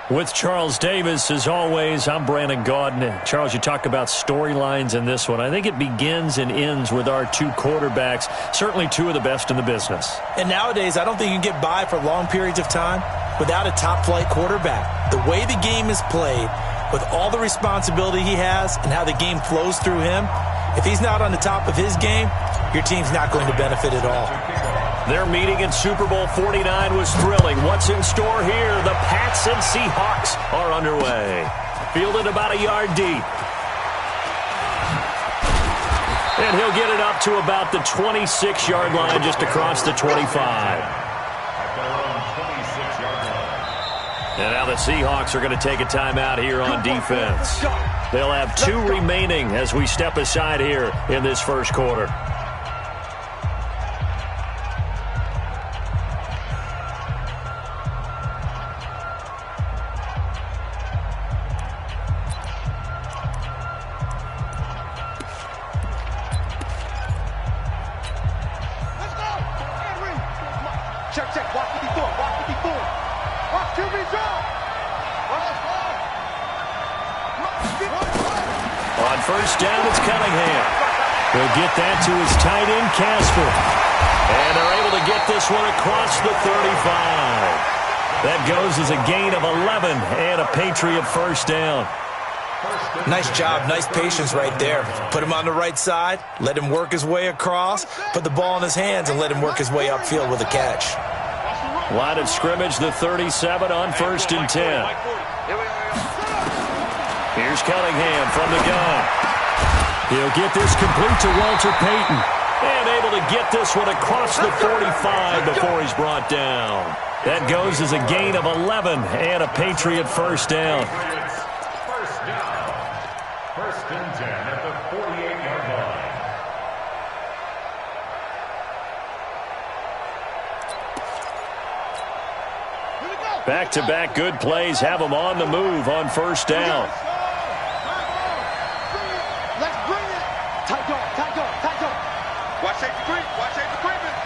With Charles Davis, as always, I'm Brandon Gaudin. Charles, you talk about storylines in this one. I think it begins and ends with our two quarterbacks, certainly two of the best in the business. And nowadays, I don't think you can get by for long periods of time without a top-flight quarterback. The way the game is played, with all the responsibility he has and how the game flows through him, if he's not on the top of his game, your team's not going to benefit at all. Their meeting in Super Bowl 49 was thrilling. What's in store here? The Pats and Seahawks are underway. Fielded about a yard deep. And he'll get it up to about the 26-yard line, just across the 25. And now the Seahawks are going to take a timeout here on defense. They'll have 2 remaining as we step aside here in this first quarter. He'll get that to his tight end, Casper. And they're able to get this one across the 35. That goes as a gain of 11 and a Patriot first down. Nice job, nice patience right there. Put him on the right side, let him work his way across, put the ball in his hands, and let him work his way upfield with a catch. Line of scrimmage, the 37 on 1st and 10. Here's Cunningham from the gun. He'll get this complete to Walter Payton. And able to get this one across the 45 before he's brought down. That goes as a gain of 11 and a Patriot first down. First and 10 at the 48-yard line. Back-to-back good plays have them on the move on first down. Let's bring it. Tight dog, tight dog, tight dog. Watch safety creep, watch safety creeping.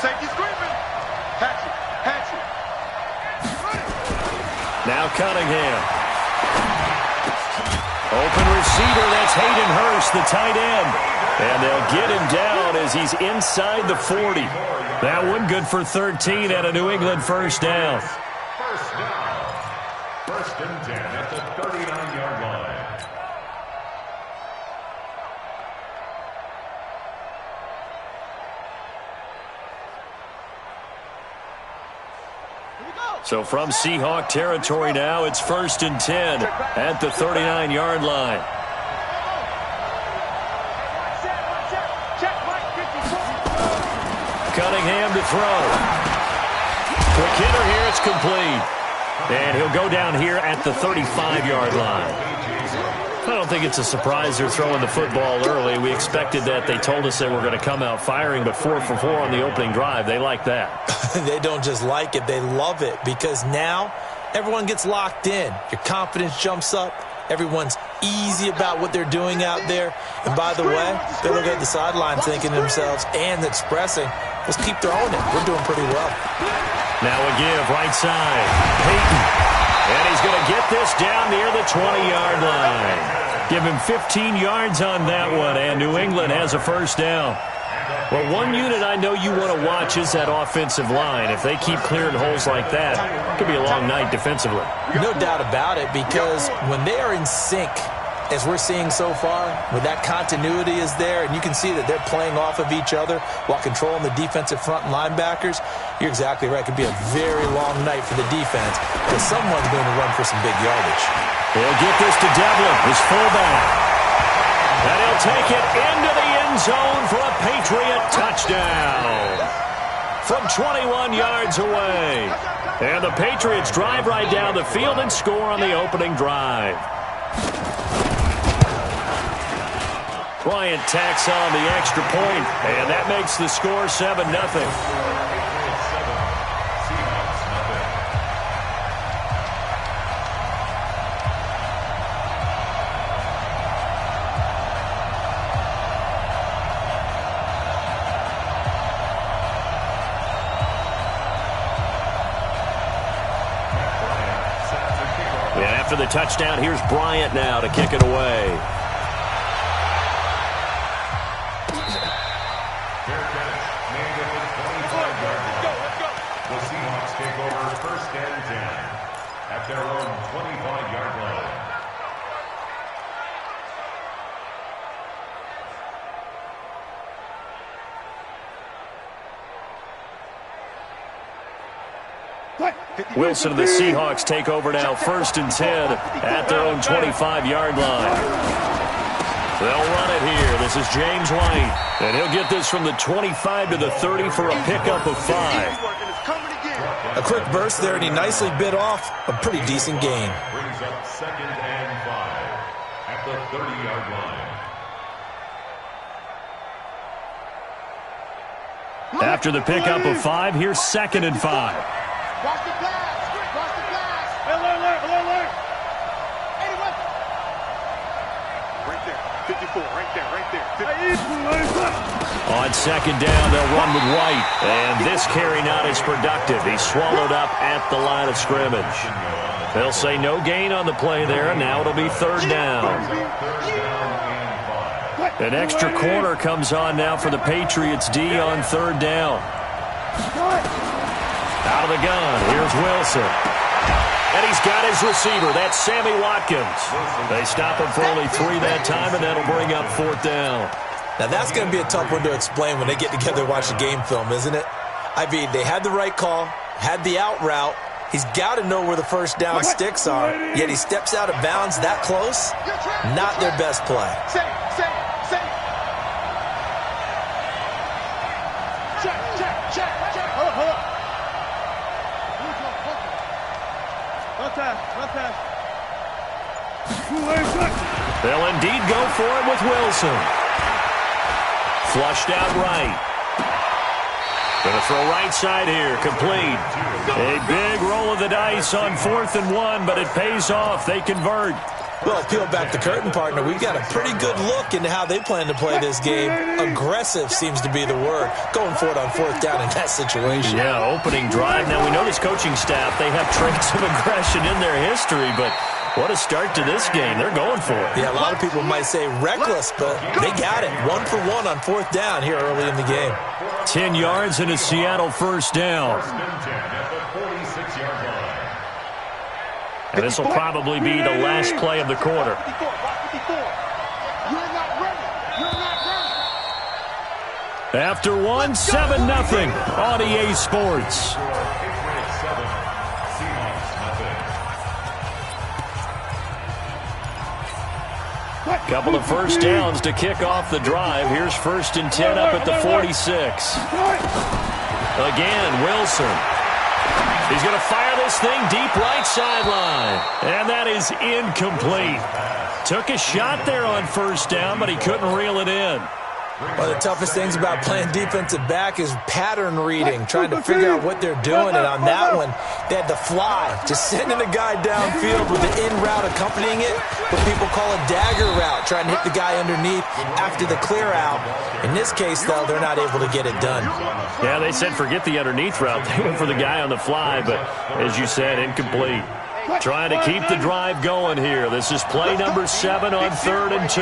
Safety's creeping. Patch it, patch it. Now Cunningham. Open receiver, that's Hayden Hurst, the tight end. And they'll get him down as he's inside the 40. That one good for 13 at a New England first down. First down. First and 10 at the 39-yard line. So from Seahawk territory now, it's 1st and 10 at the 39-yard line. Cunningham to throw. Quick hitter here, it's complete. And he'll go down here at the 35-yard line. I don't think it's a surprise they're throwing the football early. We expected that. They told us they were going to come out firing, but 4 for 4 on the opening drive. They like that. They don't just like it, they love it, because now everyone gets locked in. Your confidence jumps up. Everyone's easy about what they're doing out there. And by the way, they look at the sideline thinking to themselves and expressing, let's keep throwing it. We're doing pretty well. Now a give, right side. Payton. And he's going to get this down near the 20-yard line. Give him 15 yards on that one, and New England has a first down. Well, one unit I know you want to watch is that offensive line. If they keep clearing holes like that, it could be a long night defensively. No doubt about it, because when they are in sync, as we're seeing so far, when that continuity is there, and you can see that they're playing off of each other while controlling the defensive front linebackers, you're exactly right. It could be a very long night for the defense, because someone's going to run for some big yardage. He'll get this to Devlin, his fullback. And he'll take it into the end zone for a Patriot touchdown from 21 yards away. And the Patriots drive right down the field and score on the opening drive. Bryant tacks on the extra point, and that makes the score 7-0. After the touchdown, here's Bryant now to kick it away. The Seahawks take over 1st and 10 at their own 25-yard line. Wilson and the Seahawks take over now 1st and 10 at their own 25-yard line. They'll run it here. This is James White. And he'll get this from the 25 to the 30 for a pickup of 5. A quick burst there, and he nicely bit off a pretty decent gain. Brings up 2nd and 5 at the 30-yard line. After the pickup of 5, here's 2nd and 5. Watch the blast! Watch the blast! Alert! 81! Right there. 54. Right there. 50. On 2nd down, they'll run with White. And this carry not as productive. He's swallowed up at the line of scrimmage. They'll say no gain on the play there. Now it'll be 3rd down. An extra corner comes on now for the Patriots D on third down. Out of the gun, here's Wilson. And he's got his receiver. That's Sammy Watkins. They stop him for only 3 that time, and that'll bring up fourth down. Now, that's going to be a tough one to explain when they get together and watch the game film, isn't it? I mean, they had the right call, had the out route. He's got to know where the first down sticks are, yet he steps out of bounds that close. Not their best play. Check. Hold up. Left pass. They'll indeed go for it with Wilson. Flushed out right. Going to throw right side here. Complete. A big roll of the dice on 4th and 1, but it pays off. They convert. Well, peel back the curtain, partner. We've got a pretty good look into how they plan to play this game. Aggressive seems to be the word. Going for it on 4th down in that situation. Yeah, opening drive. Now, we know this coaching staff, they have traits of aggression in their history, but what a start to this game. They're going for it. Yeah, a lot of people might say reckless, but they got it. 1 for 1 on 4th down here early in the game. 10 yards and a Seattle first down. And this will probably be the last play of the quarter. After one, 7-0 on EA Sports. Couple of first downs to kick off the drive. Here's 1st and 10 up at the 46. Again, Wilson. He's going to fire this thing deep right sideline. And that is incomplete. Took a shot there on 1st down, but he couldn't reel it in. One of the toughest things about playing defensive back is pattern reading, trying to figure out what they're doing. And on that one, they had to fly, just sending a guy downfield with the in route accompanying it, what people call a dagger route, trying to hit the guy underneath after the clear out. In this case, though, they're not able to get it done. Yeah, they said forget the underneath route. They went for the guy on the fly, but as you said, incomplete. Trying to keep the drive going here. This is play number 7 on 3rd and 2.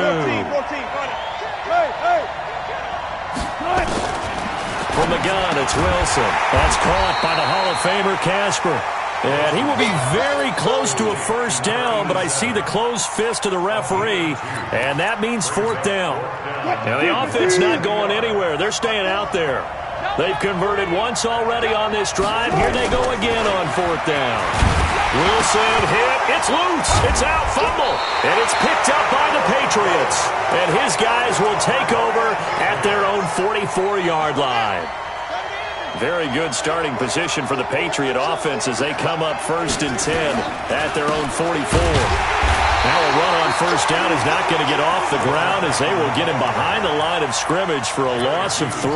From the gun, it's Wilson. That's caught by the Hall of Famer Casper. And he will be very close to a first down, but I see the closed fist of the referee, and that means 4th down. Now, the offense not going anywhere. They're staying out there. They've converted once already on this drive. Here they go again on 4th down. Wilson hit. It's loose. It's out. Fumble. And it's picked up by the Patriots. And his guys will take over at their own 44-yard line. Very good starting position for the Patriot offense as they come up 1st and 10 at their own 44. Now a run on 1st down is not going to get off the ground as they will get him behind the line of scrimmage for a loss of 3.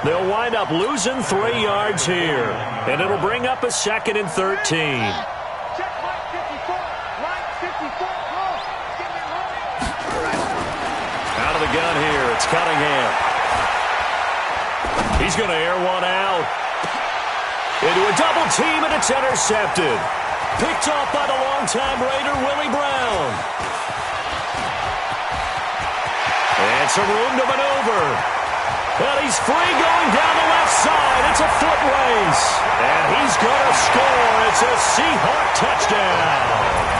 They'll wind up losing 3 yards here. And it'll bring up a 2nd and 13. Out of the gun here, it's Cunningham. He's going to air one out. Into a double team, and it's intercepted. Picked off by the longtime Raider, Willie Brown. And some room to maneuver. And he's free going down the left side. It's a foot race. And he's going to score. It's a Seahawk touchdown.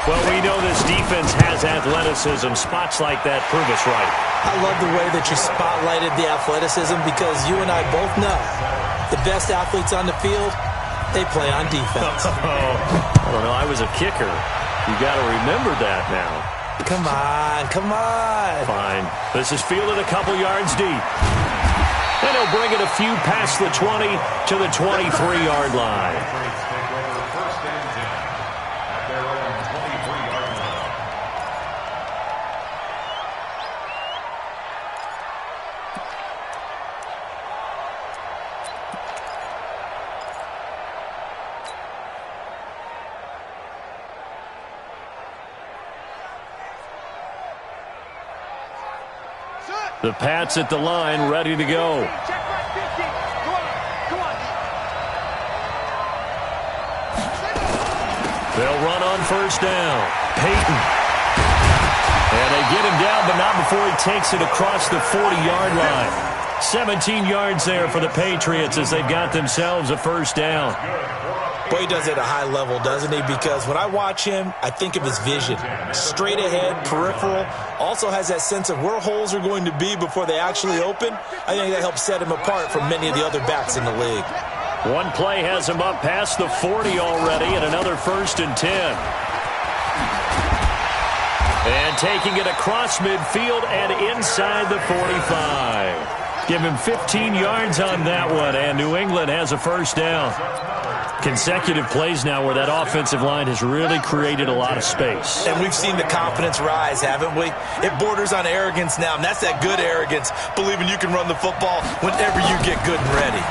Well, we know this defense has athleticism. Spots like that prove us right. I love the way that you spotlighted the athleticism because you and I both know the best athletes on the field, they play on defense. I don't know. I was a kicker. You got to remember that now. Come on. Fine. This is fielded a couple yards deep. And he'll bring it a few past the 20 to the 23-yard line. The Pats at the line, ready to go. They'll run on 1st down. Peyton. And they get him down, but not before he takes it across the 40-yard line. 17 yards there for the Patriots as they've got themselves a first down. Boy, he does it at a high level, doesn't he? Because when I watch him, I think of his vision. Straight ahead, peripheral. Also has that sense of where holes are going to be before they actually open. I think that helps set him apart from many of the other backs in the league. One play has him up past the 40 already, and another 1st and 10. And taking it across midfield and inside the 45. Give him 15 yards on that one, and New England has a first down. Consecutive plays now where that offensive line has really created a lot of space. And we've seen the confidence rise, haven't we? It borders on arrogance now, and that's that good arrogance, believing you can run the football whenever you get good and ready.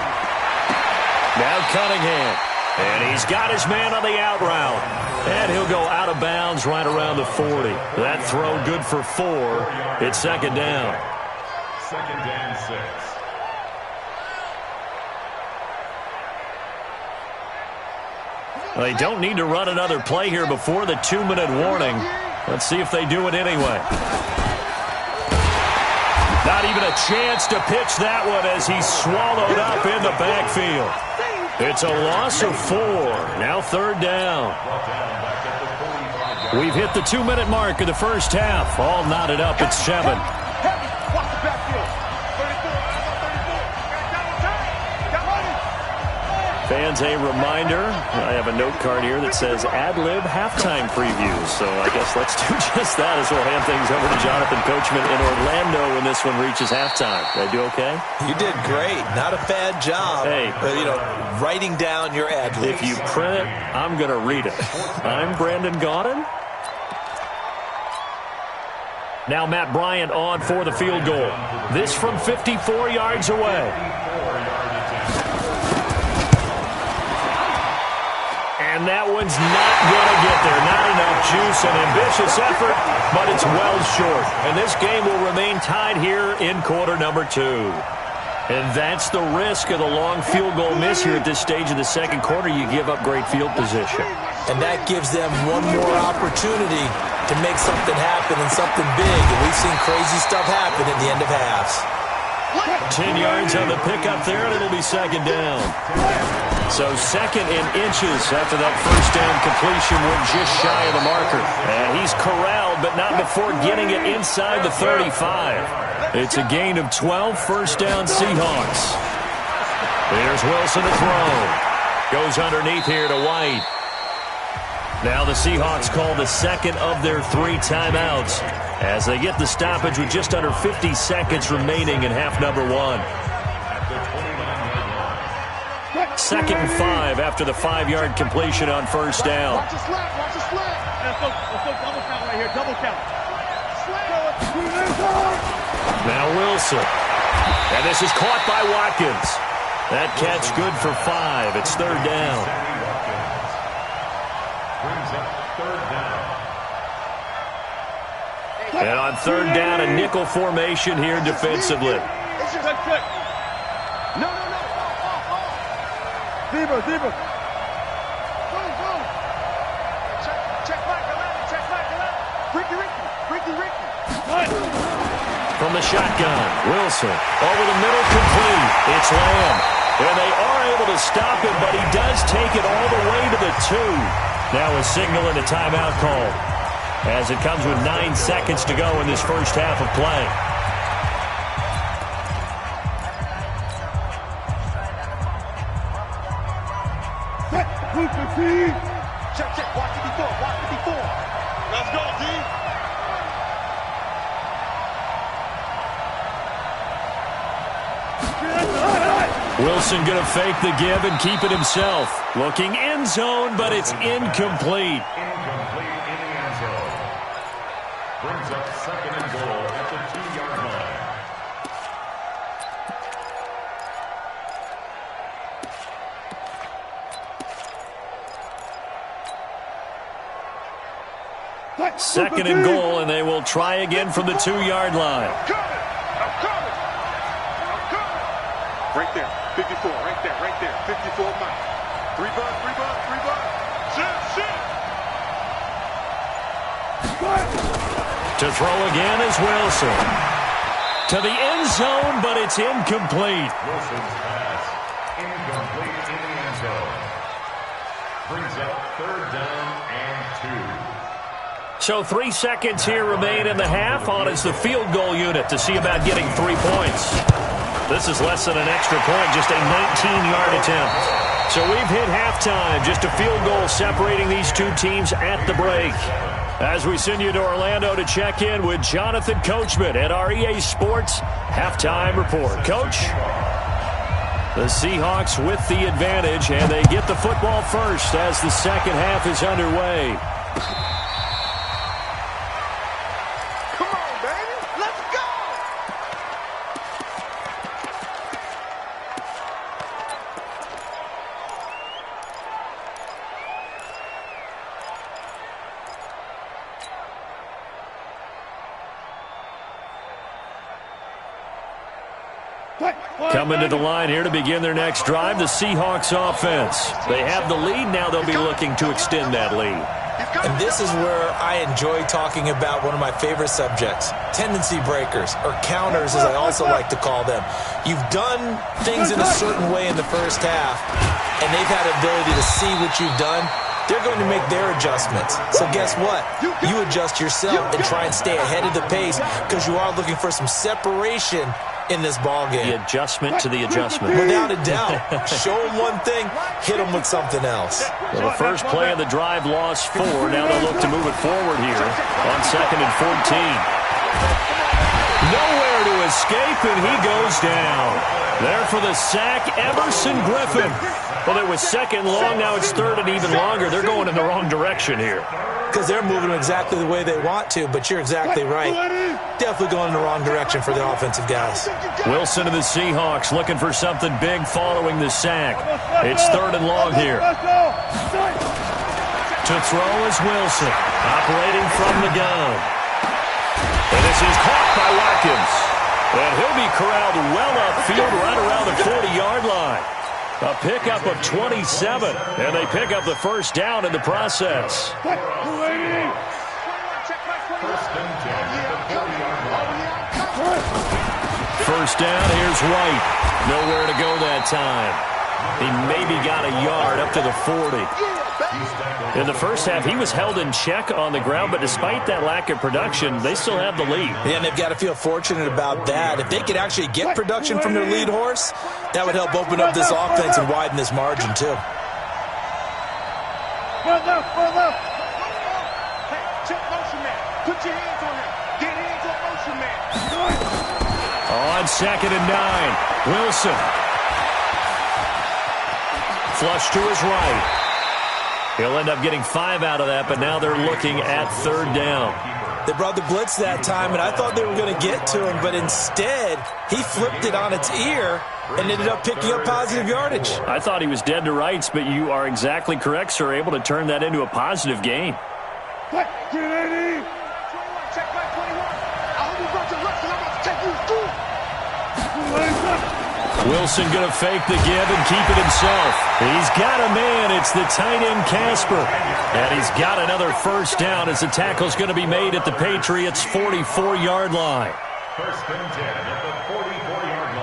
Now Cunningham, and he's got his man on the out route. And he'll go out of bounds right around the 40. That throw good for 4. It's second down. 2nd and 6. They don't need to run another play here before the 2-minute warning. Let's see if they do it anyway. Not even a chance to pitch that one as he's swallowed up in the backfield. It's a loss of 4. Now 3rd down. We've hit the 2-minute mark of the first half. All knotted up at 7. Fans, a reminder, I have a note card here that says ad-lib halftime previews. So I guess let's do just that as we'll hand things over to Jonathan Coachman in Orlando when this one reaches halftime. Did I do okay? You did great. Not a bad job. Hey. Writing down your ad-libs. If you print it, I'm going to read it. I'm Brandon Gaudin. Now Matt Bryant on for the field goal. This from 54 yards away. And that one's not going to get there. Not enough juice. An ambitious effort, but it's well short. And this game will remain tied here in quarter number 2. And that's the risk of the long field goal miss here at this stage of the second quarter. You give up great field position. And that gives them one more opportunity to make something happen and something big. And we've seen crazy stuff happen at the end of halves. 10 yards on the pickup there, and it'll be second down. So 2nd and inches after that first down completion went just shy of the marker. And he's corralled, but not before getting it inside the 35. It's a gain of 12, first down Seahawks. There's Wilson to throw. Goes underneath here to White. Now the Seahawks call the second of their 3 timeouts as they get the stoppage with just under 50 seconds remaining in half number 1. 2nd and 5 after the 5-yard completion on first down. Watch the slap, watch the slap. Let's go double count right here, double count. Now Wilson. And this is caught by Watkins. That catch good for 5. It's 3rd down. And on 3rd down, a nickel formation here defensively. No. Zebra. Go. Check back, 11. Check back, 11. Ricky. From the shotgun, Wilson over the middle, complete. It's Lamb. And they are able to stop him, but he does take it all the way to the 2. Now a signal and a timeout call as it comes with 9 seconds to go in this first half of play. Check. Watch 54. Let's go, D. Wilson going to fake the give and keep it himself. Looking end zone, but it's incomplete. Incomplete in the end zone. Brings up 2nd and goal at the 2-yard line. Second and goal, and they will try again from the 2-yard line. I'm coming. Right there, 54, right there. 54 miles. 3 bucks. Shit. To throw again is Wilson. To the end zone, but it's incomplete. Wilson's pass incomplete in the end zone. Brings up 3rd down and 2. So 3 seconds here remain in the half. On is the field goal unit to see about getting 3 points. This is less than an extra point, just a 19-yard attempt. So we've hit halftime, just a field goal separating these two teams at the break. As we send you to Orlando to check in with Jonathan Coachman at our EA Sports Halftime Report. Coach? The Seahawks with the advantage, and they get the football first as the second half is underway. Come on, baby. Let's go. Coming to the line here to begin their next drive, the Seahawks offense. They have the lead. Now they'll be looking to extend that lead. And this is where I enjoy talking about one of my favorite subjects, tendency breakers, or counters as I also like to call them. You've done things in a certain way in the first half, and they've had the ability to see what you've done. They're going to make their adjustments. So guess what? You adjust yourself and try and stay ahead of the pace because you are looking for some separation in this ball game. The adjustment to the adjustment. Without a doubt. Show them one thing, hit them with something else. Well, the first play of the drive lost 4. Now they'll look to move it forward here on 2nd and 14. Nowhere to escape, and he goes down. There for the sack, Emerson Griffin. Well, it was 2nd long. Now it's 3rd and even longer. They're going in the wrong direction here. Because they're moving exactly the way they want to, but you're exactly right. Definitely going in the wrong direction for the offensive guys. Wilson of the Seahawks looking for something big following the sack. It's 3rd and long here. To throw is Wilson, operating from the gun. And this is caught by Watkins. And he'll be corralled well upfield right around the 40-yard line. A pickup of 27, and they pick up the first down in the process. First and 10 at the 40-yard line. First down, here's White. Nowhere to go that time. He maybe got a yard up to the 40. In the first half, he was held in check on the ground, but despite that lack of production, they still have the lead. Yeah, and they've got to feel fortunate about that. If they could actually get production from their lead horse, that would help open up this offense and widen this margin, too. Check motion man. Put your hands on him. Get hands on motion man. On 2nd and 9, Wilson. Flush to his right. He'll end up getting 5 out of that, but now they're looking at 3rd down. They brought the blitz that time, and I thought they were going to get to him, but instead, he flipped it on its ear and ended up picking up positive yardage. I thought he was dead to rights, but you are exactly correct, sir, able to turn that into a positive gain. Check back 21. I hope you brought your lesson. I'm about to take you to school. Wilson going to fake the give and keep it himself. He's got a man. It's the tight end Casper. And he's got another first down as the tackle's going to be made at the Patriots' 44-yard line. First and 10 at the 44-yard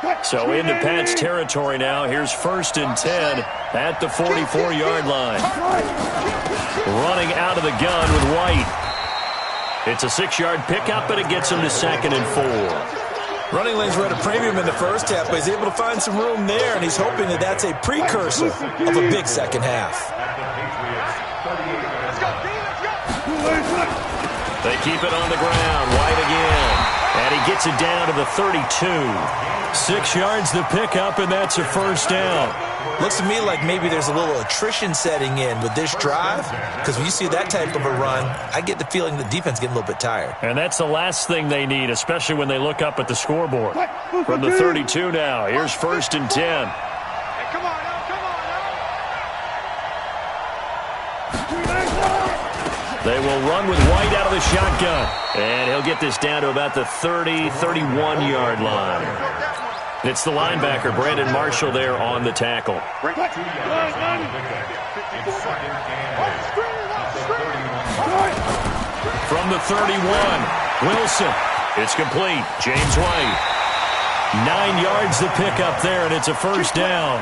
line. So into Pat's territory now. Here's 1st and 10 at the 44-yard line. Running out of the gun with White. It's a 6-yard pickup, but it gets him to 2nd and 4. Running lanes were at a premium in the first half, but he's able to find some room there, and he's hoping that that's a precursor of a big second half. They keep it on the ground. White again. And he gets it down to the 32. 6 yards the pickup, and that's a first down. Looks to me like maybe there's a little attrition setting in with this drive, because when you see that type of a run, I get the feeling the defense getting a little bit tired. And that's the last thing they need, especially when they look up at the scoreboard. From the 32 now, here's 1st and 10. Hey, come on now, come on now. They will run with White out of the shotgun. And he'll get this down to about the 30, 31-yard line. It's the linebacker, Brandon Marshall, there on the tackle. Bring 2 yards on the pickup. It's 2nd and 8. from the 31. Wilson. It's complete. James White. 9 yards to pick up there, and it's a first down.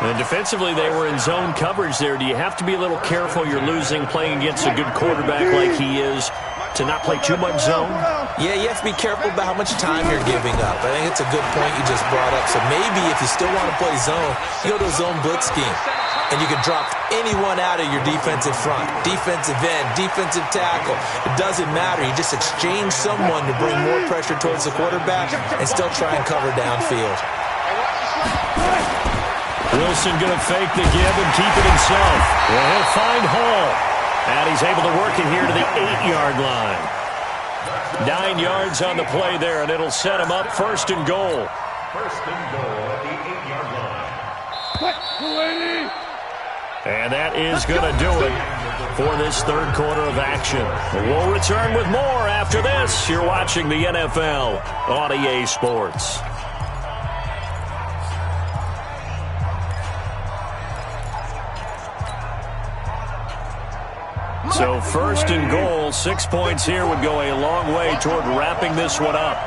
And defensively, they were in zone coverage there. Do you have to be a little careful? You're losing playing against a good quarterback like he is to not play too much zone? Yeah, you have to be careful about how much time you're giving up. I think it's a good point you just brought up. So maybe if you still want to play zone, you go to a zone blitz scheme. And you can drop anyone out of your defensive front, defensive end, defensive tackle. It doesn't matter. You just exchange someone to bring more pressure towards the quarterback and still try and cover downfield. Wilson going to fake the give and keep it himself. Well, he'll find Hall. And he's able to work it here to the 8-yard line. 9 yards on the play there, and it'll set him up first and goal. First and goal at the 8-yard line. And that is going to do it for this third quarter of action. We'll return with more after this. You're watching the NFL on EA Sports. So first and goal, 6 points here would go a long way toward wrapping this one up.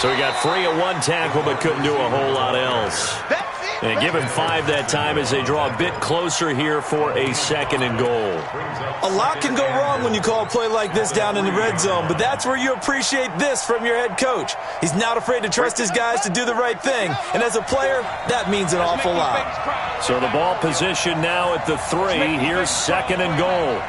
So he got free of one tackle but couldn't do a whole lot else. And give him 5 that time as they draw a bit closer here for a second and goal. A lot can go wrong when you call a play like this down in the red zone, but that's where you appreciate this from your head coach. He's not afraid to trust his guys to do the right thing, and as a player, that means an awful lot. So the ball position now at the 3. Here's second and goal.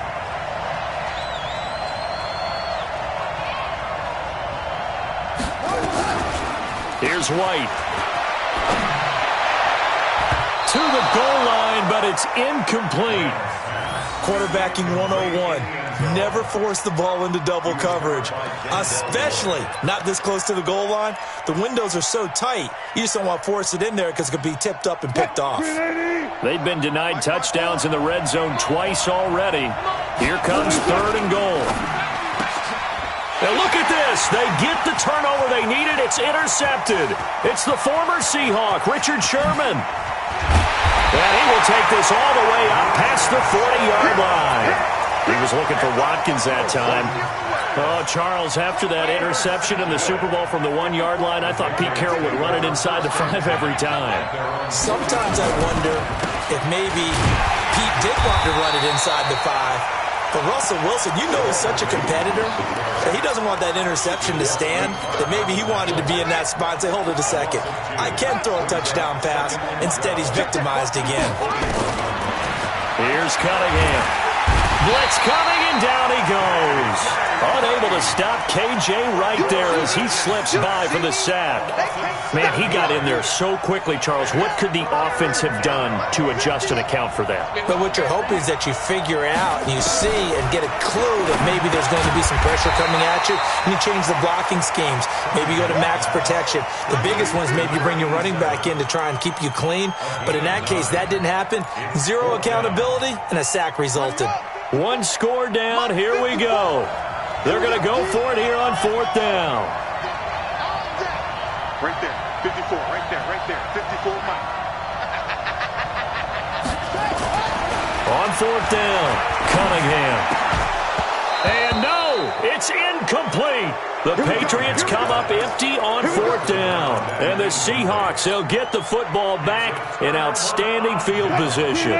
Here's White. To the goal line, but it's incomplete. Quarterbacking 101. Never force the ball into double coverage, especially not this close to the goal line. The windows are so tight, you just don't want to force it in there because it could be tipped up and picked off. They've been denied touchdowns in the red zone twice already. Here comes third and goal. Now look at this. They get the turnover they needed. It's intercepted. It's the former Seahawk, Richard Sherman. And he will take this all the way up past the 40-yard line. He was looking for Watkins that time. Oh, Charles, after that interception in the Super Bowl from the 1-yard line, I thought Pete Carroll would run it inside the 5 every time. Sometimes I wonder if maybe Pete did want to run it inside the 5. But Russell Wilson, you know he's such a competitor that he doesn't want that interception to stand, that maybe he wanted to be in that spot and say, hold it a second. I can throw a touchdown pass. Instead, he's victimized again. Here's Cunningham. Blitz coming, and down he goes. Unable to stop KJ right there as he slips by for the sack. Man, he got in there so quickly, Charles. What could the offense have done to adjust and account for that? But what you're hoping is that you figure out and you see and get a clue that maybe there's going to be some pressure coming at you, and you change the blocking schemes. Maybe you go to max protection. The biggest one is maybe you bring your running back in to try and keep you clean. But in that case, that didn't happen. Zero accountability, and a sack resulted. One score down. Here we go. They're going to go for it here on fourth down. Right there. 54. Right there. Right there. 54 Mike. On fourth down, Cunningham. And no, it's incomplete. The Patriots come up empty on fourth down. And the Seahawks, they'll get the football back in outstanding field position.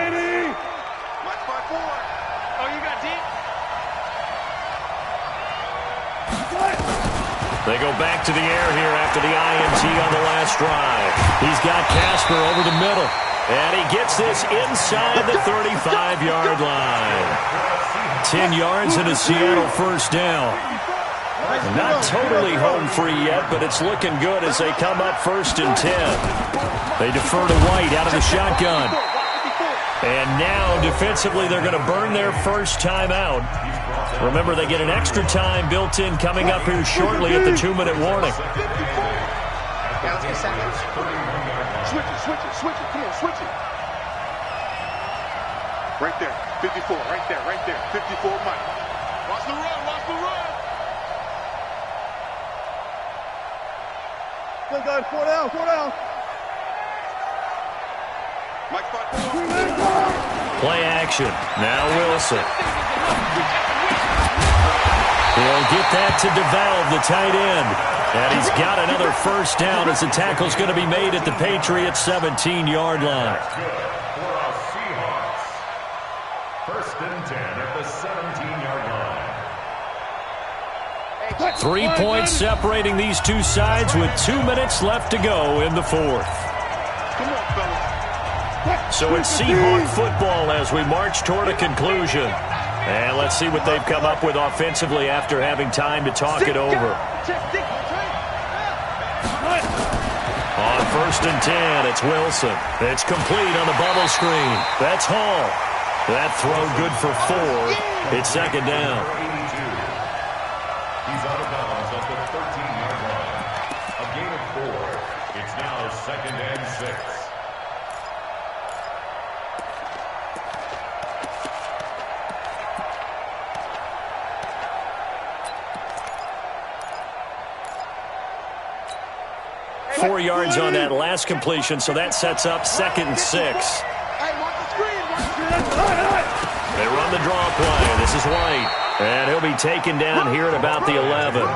They go back to the air here after the INT on the last drive. He's got Casper over the middle. And he gets this inside the 35-yard line. 10 yards and a Seattle first down. Not totally home free yet, but it's looking good as they come up first and 10. They defer to White out of the shotgun. And now, defensively, they're going to burn their first timeout. Remember, they get an extra time built in coming up here shortly at the 2-minute warning. Switch it. Come on, switch it. Right there. 54. Right there. 54 Mike. Watch the run. Good guys, 4 down. Play action. Now Wilson. He'll get that to DeValve, the tight end. And he's got another first down as the tackle's going to be made at the Patriots' 17-yard line. For our Seahawks. First and 10 at the 17-yard line. 3 points separating these two sides with 2 minutes left to go in the fourth. So it's Seahawk football as we march toward a conclusion. And let's see what they've come up with offensively after having time to talk it over. On first and 10, it's Wilson. It's complete on the bubble screen. That's Hall. That throw good for 4. It's second down. He's out of bounds at the 13-yard line. A gain of 4. It's now second and 6. Four yards on that last completion, so that sets up second and 6. They run the draw play. This is White. And he'll be taken down here at about the 11.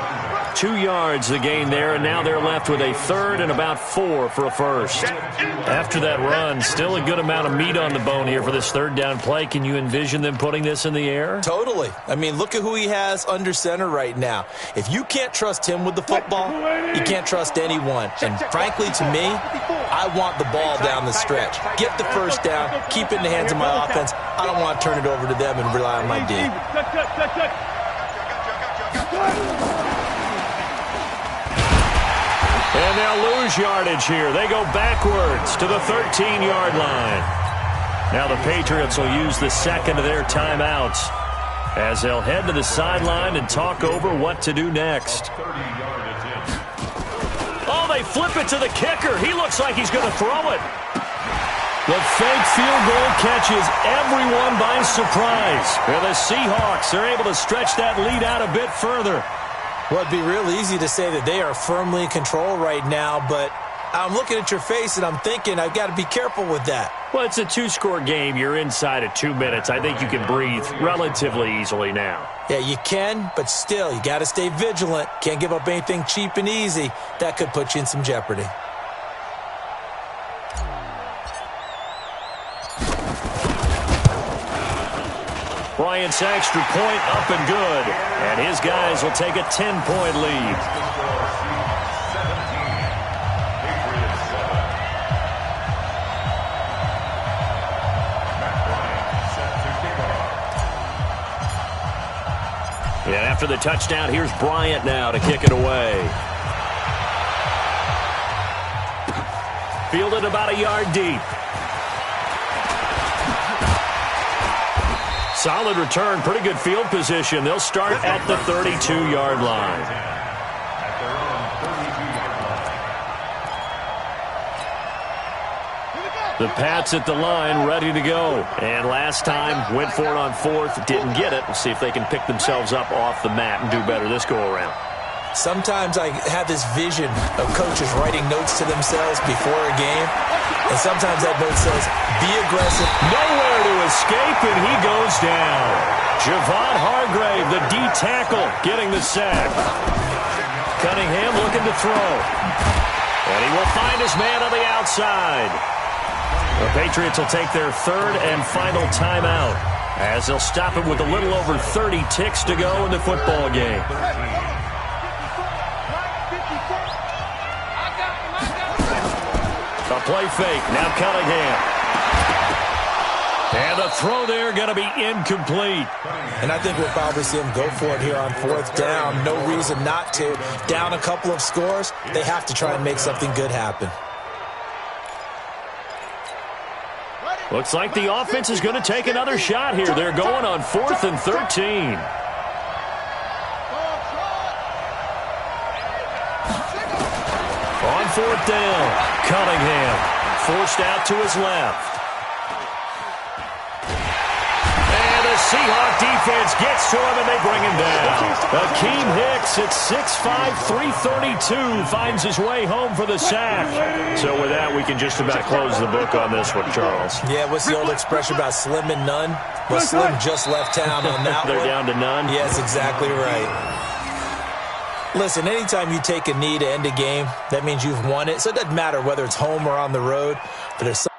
2 yards the gain there, and now they're left with a third and about 4 for a first. After that run, still a good amount of meat on the bone here for this third down play. Can you envision them putting this in the air? Totally. I mean, look at who he has under center right now. If you can't trust him with the football, you can't trust anyone. And frankly, to me, I want the ball down the stretch. Get the first down, keep it in the hands of my offense. I don't want to turn it over to them and rely on my D. And they'll lose yardage here. They go backwards to the 13-yard line. Now the Patriots will use the second of their timeouts as they'll head to the sideline and talk over what to do next. Oh, they flip it to the kicker. He looks like he's going to throw it. The fake field goal catches everyone by surprise. And the Seahawks are able to stretch that lead out a bit further. Well, it'd be real easy to say that they are firmly in control right now, but I'm looking at your face and I'm thinking I've got to be careful with that. Well, it's a 2-score game. You're inside of 2 minutes. I think you can breathe relatively easily now. Yeah, you can, but still, you got to stay vigilant. Can't give up anything cheap and easy. That could put you in some jeopardy. Bryant's extra point up and good. And his guys will take a 10-point lead. And after the touchdown, here's Bryant now to kick it away. Fielded about a yard deep. Solid return, pretty good field position. They'll start at the 32-yard line. The Pats at the line, ready to go. And last time, went for it on fourth, didn't get it. We'll see if they can pick themselves up off the mat and do better this go-around. Sometimes I have this vision of coaches writing notes to themselves before a game. And sometimes that note says, be aggressive. Nowhere to escape, and he goes down. Javon Hargrave, the D tackle, getting the sack. Cunningham looking to throw. And he will find his man on the outside. The Patriots will take their third and final timeout as they'll stop it with a little over 30 ticks to go in the football game. A play fake. Now Cunningham. And the throw there going to be incomplete. And I think we'll probably see him go for it here on fourth down. No reason not to. Down a couple of scores, they have to try and make something good happen. Looks like the offense is going to take another shot here. They're going on 4th and 13. On fourth down, Cunningham forced out to his left. And a Seahawk defense gets to him, and they bring him down. Akeem Hicks at 6'5", 332 finds his way home for the sack. So with that, we can just about close the book on this one, Charles. Yeah, what's the old expression about slim and none? Well, Slim just left town on that They're one. down to none? Yes, exactly right. Listen, anytime you take a knee to end a game, that means you've won it. So it doesn't matter whether it's home or on the road. But there's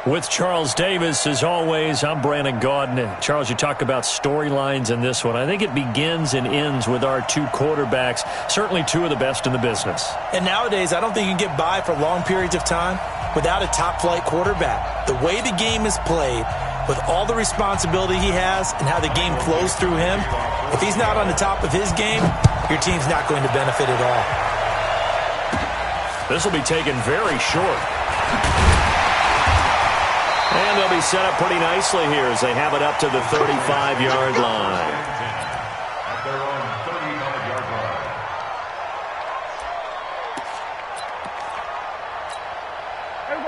With Charles Davis, as always, I'm Brandon Gaudin. Charles, you talk about storylines in this one. I think it begins and ends with our two quarterbacks, certainly two of the best in the business. And nowadays, I don't think you can get by for long periods of time without a top-flight quarterback. The way the game is played, with all the responsibility he has and how the game flows through him, if he's not on the top of his game, your team's not going to benefit at all. This will be taken very short. And they'll be set up pretty nicely here as they have it up to the 35-yard line. At their own 35-yard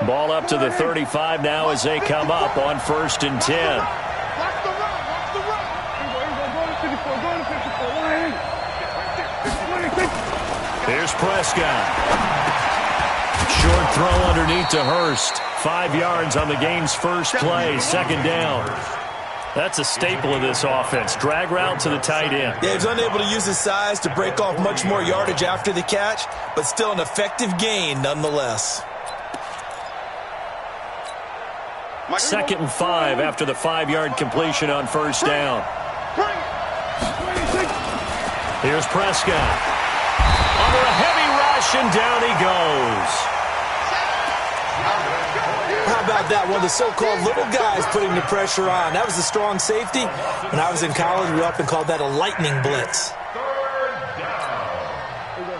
line. Ball up to the 35 now as they come up on 1st and 10. Watch the run. Watch the run. Go to 54. Go to 54. Here's Prescott. Short throw underneath to Hurst. 5 yards on the game's first play. 2nd down. That's a staple of this offense. Drag route to the tight end. Yeah, he's unable to use his size to break off much more yardage after the catch, but still an effective gain nonetheless. 2nd and 5 after the 5-yard completion on 1st down. Here's Prescott. Under a heavy rush, and down he goes. How about that? One of the so-called little guys putting the pressure on. That was a strong safety. When I was in college, we often called that a lightning blitz.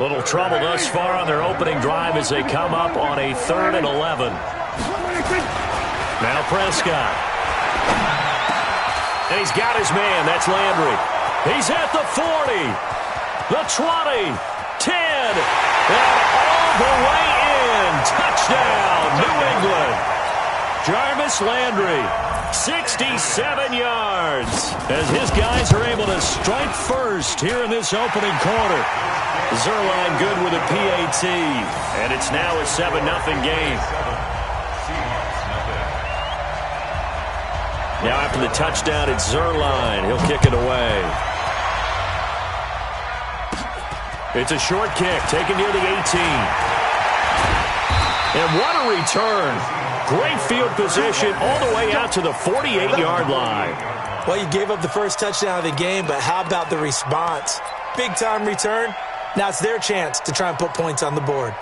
Little trouble thus far on their opening drive as they come up on a 3rd and 11. Now Prescott. And he's got his man. That's Landry. He's at the 40. The 20. 10. And all the way in. Touchdown, New England. Jarvis Landry, 67 yards, as his guys are able to strike first here in this opening quarter. Zuerlein good with a PAT, and it's now a 7-0 game. Now after the touchdown, it's Zuerlein. He'll kick it away. It's a short kick, taken near the 18. And what a return. Great field position all the way out to the 48-yard line. Well, you gave up the first touchdown of the game, but how about the response? Big-time return. Now it's their chance to try and put points on the board.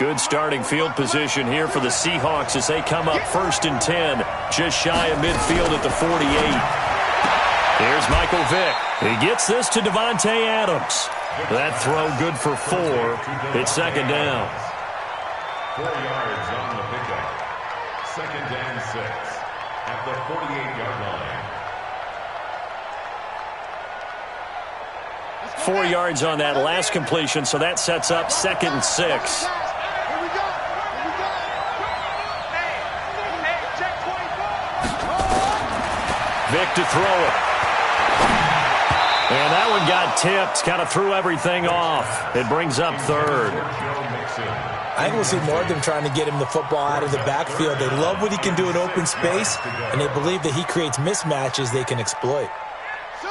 Good starting field position here for the Seahawks as they come up 1st and 10, just shy of midfield at the 48. Here's Michael Vick. He gets this to Devontae Adams. That throw good for 4. It's 2nd down. 4 yards on the pickup. 2nd and 6 at the 48-yard line. 4 yards on that last completion, so that sets up 2nd and 6. Here we go. Check 24. Vick to throw it. And that one got tipped, kind of threw everything off. It brings up 3rd. I think we'll see more of them trying to get him the football out of the backfield. They love what he can do in open space, and they believe that he creates mismatches they can exploit.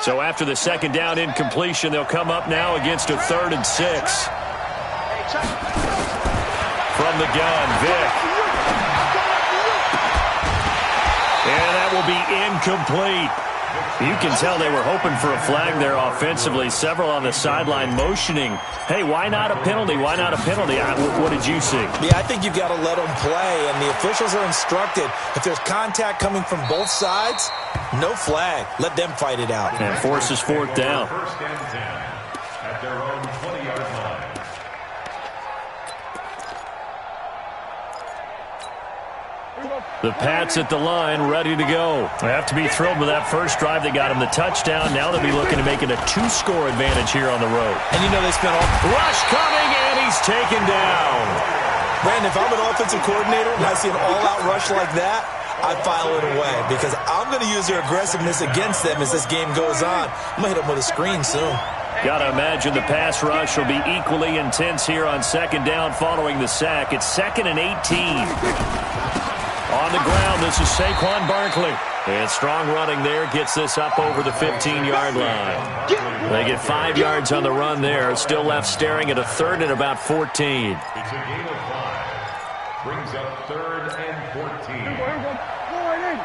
So after the 2nd down incompletion, they'll come up now against a 3rd and 6. From the gun, Vick. And that will be incomplete. You can tell they were hoping for a flag there offensively. Several on the sideline motioning, hey, why not a penalty? Why not a penalty? What did you see? Yeah, I think you've got to let them play, and the officials are instructed. If there's contact coming from both sides, no flag. Let them fight it out. And forces 4th down. 1st and 10 at their own 20-yard line. The Pats at the line, ready to go. They have to be thrilled with that first drive. They got him the touchdown. Now they'll be looking to make it a 2-score advantage here on the road. And you know they spent all... Rush coming, and he's taken down. Brandon, if I'm an offensive coordinator and I see an all-out rush like that, I file it away because I'm going to use their aggressiveness against them as this game goes on. I'm going to hit them with a screen soon. Got to imagine the pass rush will be equally intense here on 2nd down following the sack. It's 2nd and 18. On the ground, this is Saquon Barkley. And strong running there gets this up over the 15-yard line. They get 5 yards on the run there. Still left staring at a 3rd and about 14. It's a gain of 5. Brings up 3rd and 14. Here we go. Go right in.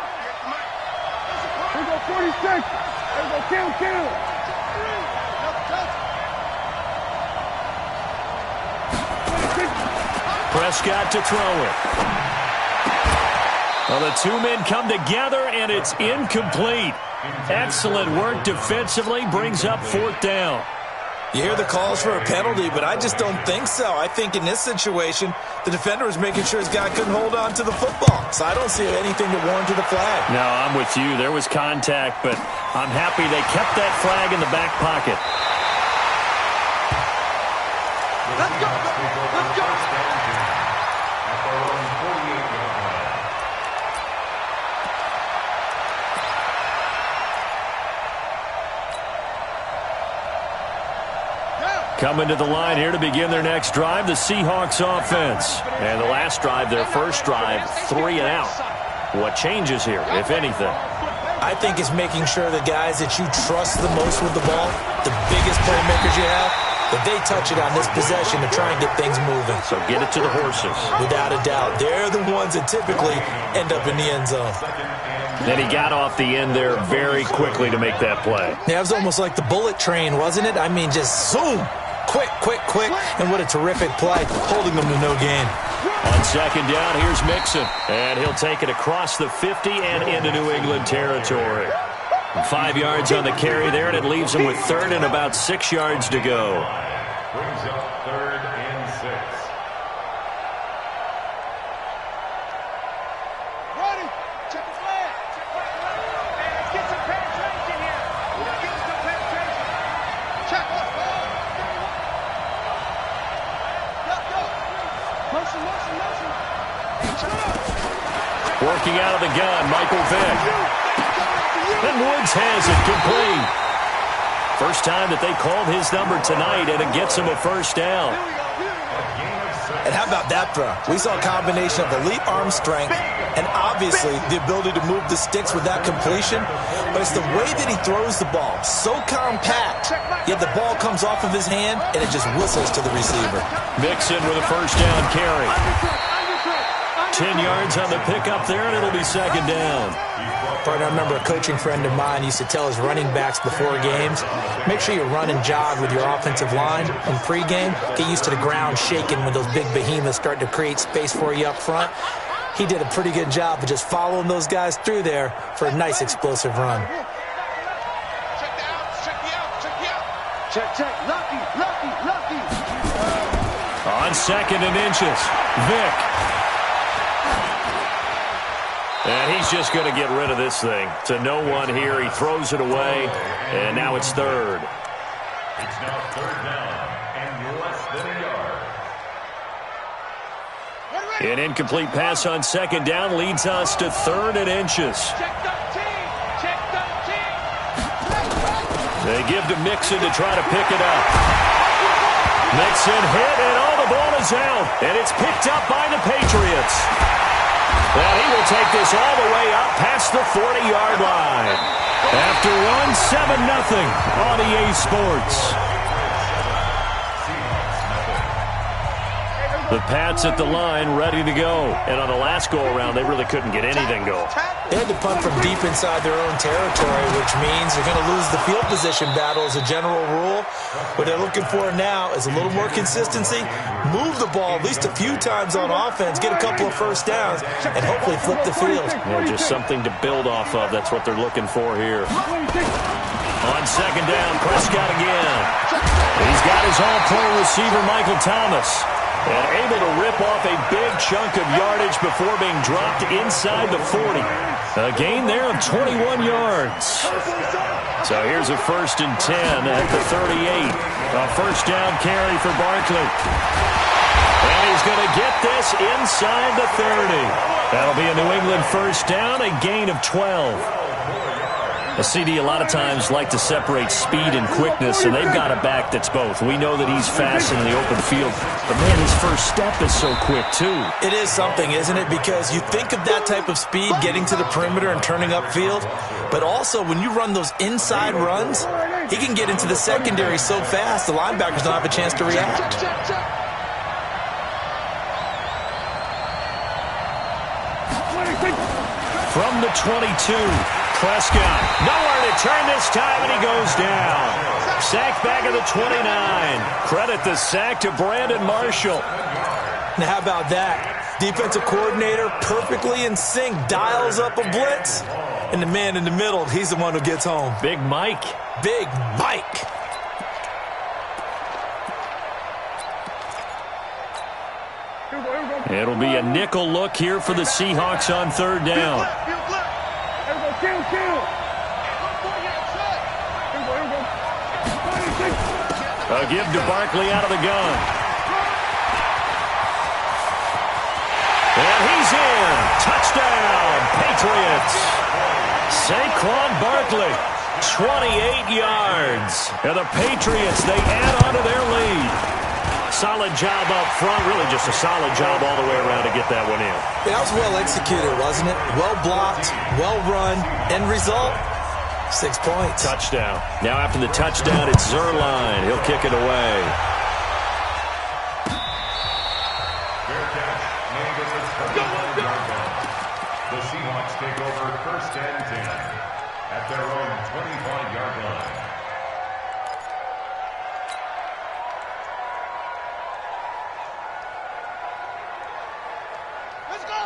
Here we go, 46. Here we go, kill. Prescott to throw it. Well, the two men come together, and it's incomplete. Excellent work defensively, brings up 4th down. You hear the calls for a penalty, but I just don't think so. I think in this situation, the defender was making sure his guy couldn't hold on to the football. So I don't see anything that warranted a flag. No, I'm with you. There was contact, but I'm happy they kept that flag in the back pocket. Let's go. Let's go. At their own 48-yard line. Coming to the line here to begin their next drive, the Seahawks offense. And the last drive, their first drive, 3 and out. What changes here, if anything? I think it's making sure the guys that you trust the most with the ball, the biggest playmakers you have, that they touch it on this possession to try and get things moving. So get it to the horses. Without a doubt. They're the ones that typically end up in the end zone. Then he got off the end there very quickly to make that play. Yeah, it was almost like the bullet train, wasn't it? I mean, just zoom. Quick, and what a terrific play, holding them to no gain. On second down, here's Mixon, and he'll take it across the 50 and into New England territory. 5 yards on the carry there, and it leaves him with 3rd and about 6 yards to go. Brings up 3rd and 6. Ready. Check the flag. Let's get some penetration here. Let's get some penetration. Check the flag. Go. Motion. Working out of the gun, Michael Vick. And Woods has it complete. First time that they called his number tonight, and it gets him a first down. And how about that throw? We saw a combination of elite arm strength and obviously the ability to move the sticks with that completion. But it's the way that he throws the ball. So compact, yet the ball comes off of his hand and it just whistles to the receiver. Mixon with a first down carry. 10 yards on the pickup there, and it'll be second down. Partner, I remember a coaching friend of mine used to tell his running backs before games, make sure you run and jog with your offensive line in pregame. Get used to the ground shaking when those big behemoths start to create space for you up front. He did a pretty good job of just following those guys through there for a nice explosive run. Check. Lucky. On 2nd and inches, Vick. And he's just going to get rid of this thing. To no one here. He throws it away, and now it's 3rd. It's now 3rd down and less than a yard. An incomplete pass on 2nd down leads us to 3rd and inches. Check 13. They give to Mixon to try to pick it up. Mixon hit, and the ball is out. And it's picked up by the Patriots. Well, he will take this all the way up past the 40-yard line. After one, 7-0 on EA Sports. The Pats at the line, ready to go. And on the last go-around, they really couldn't get anything going. They had to punt from deep inside their own territory, which means they're going to lose the field position battle as a general rule. What they're looking for now is a little more consistency, move the ball at least a few times on offense, get a couple of first downs, and hopefully flip the field. Yeah, just something to build off of. That's what they're looking for here. On 2nd down, Prescott again. He's got his all-pro receiver, Michael Thomas. And able to rip off a big chunk of yardage before being dropped inside the 40. A gain there of 21 yards. So here's a 1st and 10 at the 38. A first down carry for Barkley. And he's going to get this inside the 30. That'll be a New England first down, a gain of 12. A CD a lot of times like to separate speed and quickness, and they've got a back that's both. We know that he's fast in the open field, but man, his first step is so quick too. It is something, isn't it? Because you think of that type of speed getting to the perimeter and turning upfield, but also when you run those inside runs, he can get into the secondary so fast the linebackers don't have a chance to react. from the 22. Prescott, nowhere to turn this time, and he goes down. Sacked back at the 29. Credit the sack to Brandon Marshall. Now, how about that? Defensive coordinator perfectly in sync, dials up a blitz, and the man in the middle, he's the one who gets home. Big Mike. Big Mike. It'll be a nickel look here for the Seahawks on third down. A give to Barkley out of the gun. And he's in. Touchdown, Patriots. Saquon Barkley, 28 yards. And the Patriots, they add on to their lead. Solid job up front. Really just a solid job all the way around to get that one in. That was well executed, wasn't it? Well blocked, well run. End result, 6 points. Touchdown. Now after the touchdown, it's Zuerlein. He'll kick it away. Fair catch. Made at the 31-yard line. The Seahawks take over 1st and 10 at their own 25-yard line.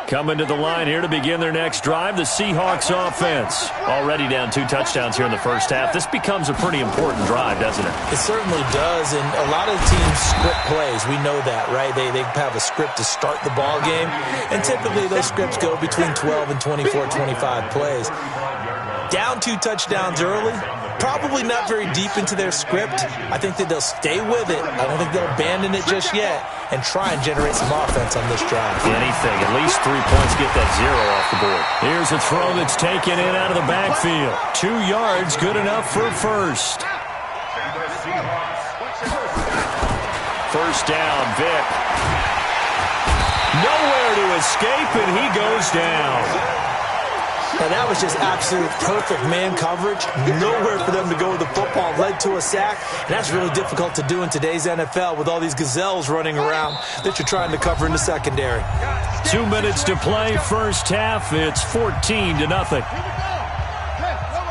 Coming to the line here to begin their next drive, the Seahawks offense. Already down 2 touchdowns here in the first half. This becomes a pretty important drive, doesn't it? It certainly does, and a lot of teams script plays. We know that, right? They have a script to start the ball game, and typically those scripts go between 12 and 24, 25 plays. Down 2 touchdowns early, probably not very deep into their script. I think that they'll stay with it. I don't think they'll abandon it just yet and try and generate some offense on this drive. Anything, at least 3 points, get that 0 off the board. Here's a throw that's taken in out of the backfield. 2 yards, good enough for first. First down, Vick. Nowhere to escape, and he goes down. Now, that was just absolute perfect man coverage. Nowhere for them to go with the football. Led to a sack. And that's really difficult to do in today's NFL with all these gazelles running around that you're trying to cover in the secondary. 2 minutes to play, first half. It's 14-0.